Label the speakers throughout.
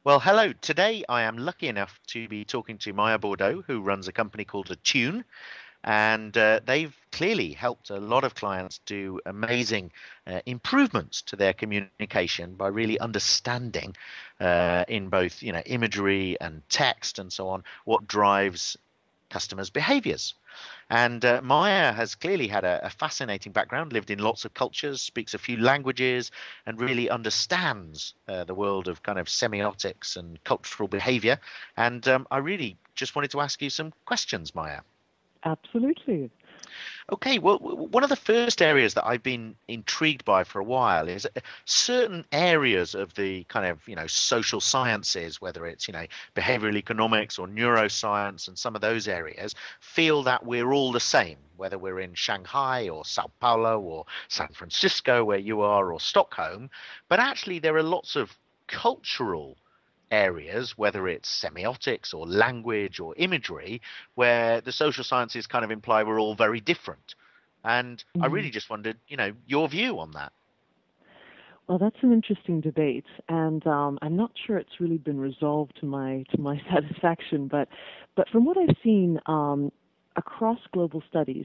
Speaker 1: Well, hello. Today I am lucky enough to be talking to Maya Bourdeau, who runs a company called Attune, and they've clearly helped a lot of clients do amazing improvements to their communication by really understanding in both, imagery and text and so on, what drives customers' behaviors. And Maya has clearly had a fascinating background, lived in lots of cultures, speaks a few languages, and really understands the world of kind of semiotics and cultural behavior. And I really just wanted to ask you some questions, Maya.
Speaker 2: Absolutely.
Speaker 1: Okay, well, one of the first areas that I've been intrigued by for a while is certain areas of the kind of, social sciences, whether it's, behavioral economics or neuroscience and some of those areas, feel that we're all the same, whether we're in Shanghai or Sao Paulo or San Francisco, where you are, or Stockholm. But actually, there are lots of cultural areas, whether it's semiotics or language or imagery, where the social sciences kind of imply we're all very different. And I
Speaker 2: hmm
Speaker 1: really just wondered, your view on that.
Speaker 2: Well, that's an interesting debate, and I'm not sure it's really been resolved to my satisfaction. But from what I've seen across global studies,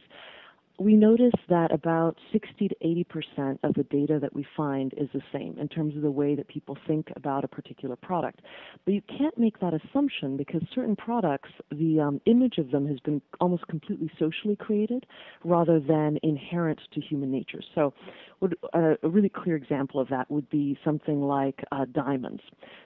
Speaker 2: we notice that about 60 to 80% of the data that we find is the same in terms of the way that people think about a particular product. But you can't make that assumption because certain products, the image of them has been almost completely socially created rather than inherent to human nature. So a really clear example of that would be something like diamonds.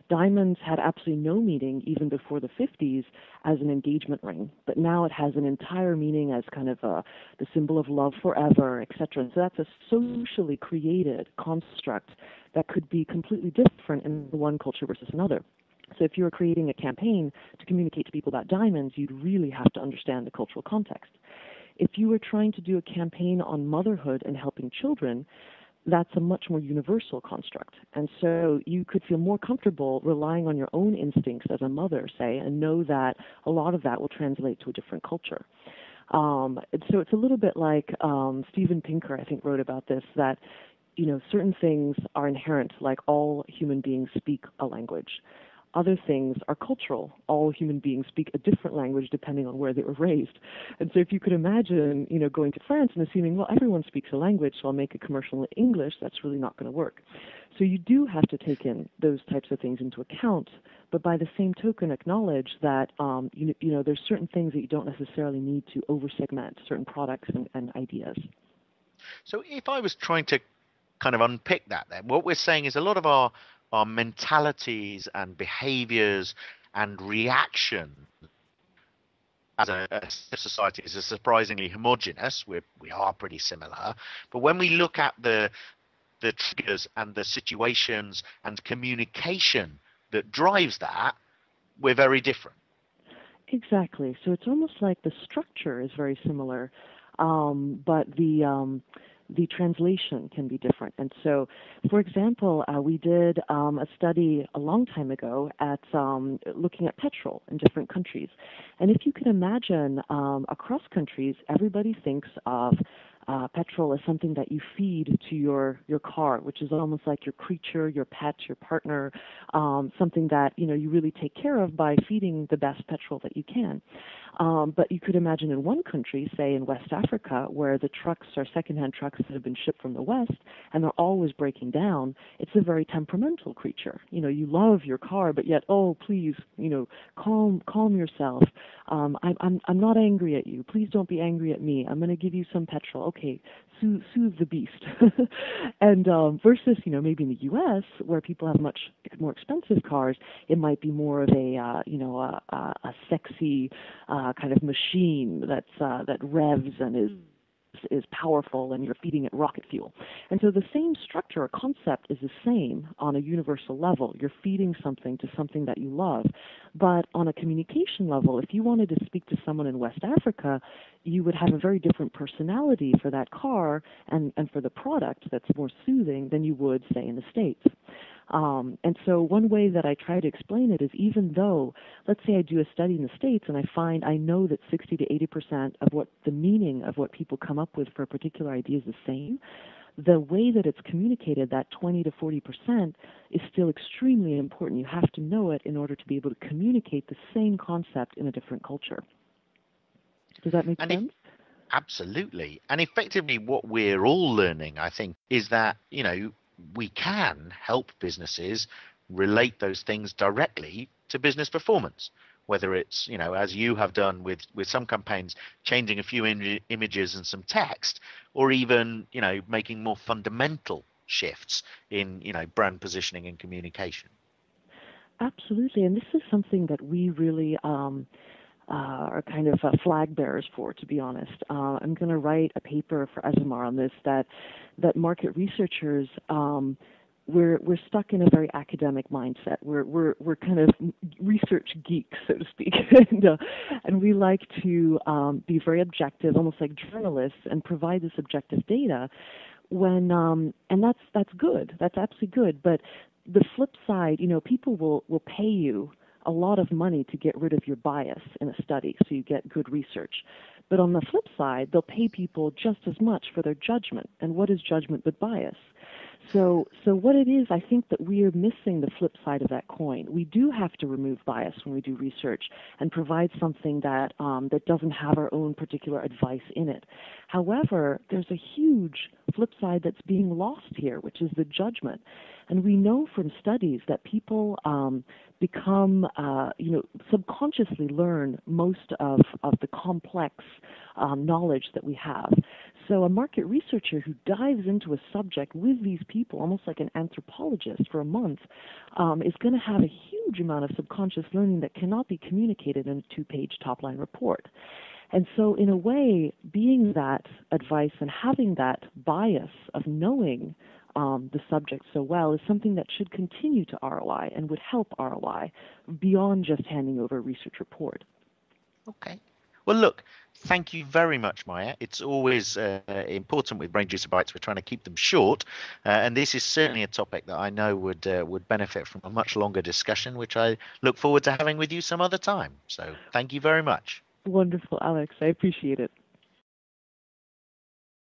Speaker 2: Diamonds had absolutely no meaning even before the 50s as an engagement ring, but now it has an entire meaning as kind of the symbol of love forever, etc. So that's a socially created construct that could be completely different in one culture versus another. So if you were creating a campaign to communicate to people about diamonds, you'd really have to understand the cultural context. If you were trying to do a campaign on motherhood and helping children, that's a much more universal construct. And so you could feel more comfortable relying on your own instincts as a mother, say, and know that a lot of that will translate to a different culture. So it's a little bit like Steven Pinker, I think, wrote about this, that certain things are inherent, like all human beings speak a language. Other things are cultural. All human beings speak a different language depending on where they were raised. And so if you could imagine, going to France and assuming, well, everyone speaks a language, so I'll make a commercial in English, that's really not going to work. So you do have to take in those types of things into account, but by the same token, acknowledge that, there's certain things that you don't necessarily need to over-segment certain products and ideas.
Speaker 1: So if I was trying to kind of unpick that, then what we're saying is a lot of our mentalities and behaviors and reaction as a society is surprisingly homogenous. We are pretty similar, but when we look at the triggers and the situations and communication that drives that, we're very different.
Speaker 2: Exactly. So it's almost like the structure is very similar, but the translation can be different. And so, for example, we did a study a long time ago at looking at petrol in different countries. And if you can imagine, across countries, everybody thinks of petrol as something that you feed to your car, which is almost like your creature, your pet, your partner, something that you really take care of by feeding the best petrol that you can. But you could imagine in one country, say in West Africa, where the trucks are secondhand trucks that have been shipped from the West and they're always breaking down, it's a very temperamental creature. You love your car, but yet, oh, please, calm yourself. I'm not angry at you. Please don't be angry at me. I'm going to give you some petrol. Okay, soothe the beast. And versus, maybe in the U.S. where people have much more expensive cars, it might be more of a sexy kind of machine that revs and is powerful, and you're feeding it rocket fuel. And so the same structure or concept is the same on a universal level. You're feeding something to something that you love. But on a communication level, if you wanted to speak to someone in West Africa, you would have a very different personality for that car and for the product that's more soothing than you would, say, in the States. And so one way that I try to explain it is, even though, let's say I do a study in the States and I know that 60 to 80% of what the meaning of what people come up with for a particular idea is the same, the way that it's communicated, that 20 to 40%, is still extremely important. You have to know it in order to be able to communicate the same concept in a different culture. Does that make
Speaker 1: And if
Speaker 2: sense?
Speaker 1: Absolutely. And effectively, what we're all learning, I think, is that, we can help businesses relate those things directly to business performance. Whether it's, as you have done with some campaigns, changing a few images and some text, or even, making more fundamental shifts in, brand positioning and communication.
Speaker 2: Absolutely. And this is something that we really are kind of flag bearers for, to be honest. I'm going to write a paper for Asimar on this, that market researchers, we're stuck in a very academic mindset. We're kind of research geeks, so to speak, and we like to be very objective, almost like journalists, and provide this objective data. And that's good. That's absolutely good. But the flip side, people will pay you a lot of money to get rid of your bias in a study so you get good research. But on the flip side, they'll pay people just as much for their judgment. And what is judgment but bias? So what it is, I think that we are missing the flip side of that coin. We do have to remove bias when we do research and provide something that doesn't have our own particular advice in it. However, there's a huge flip side that's being lost here, which is the judgment. And we know from studies that people become, subconsciously learn most of the complex knowledge that we have. So a market researcher who dives into a subject with these people, almost like an anthropologist for a month, is going to have a huge amount of subconscious learning that cannot be communicated in a two-page top-line report. And so in a way, being that advice and having that bias of knowing the subject so well is something that should continue to ROI and would help ROI beyond just handing over a research report.
Speaker 1: Okay. Well, look, thank you very much, Maya. It's always important with Brain Juicer Bites. We're trying to keep them short, and this is certainly a topic that I know would benefit from a much longer discussion, which I look forward to having with you some other time. So, thank you very much.
Speaker 2: Wonderful, Alex. I appreciate it.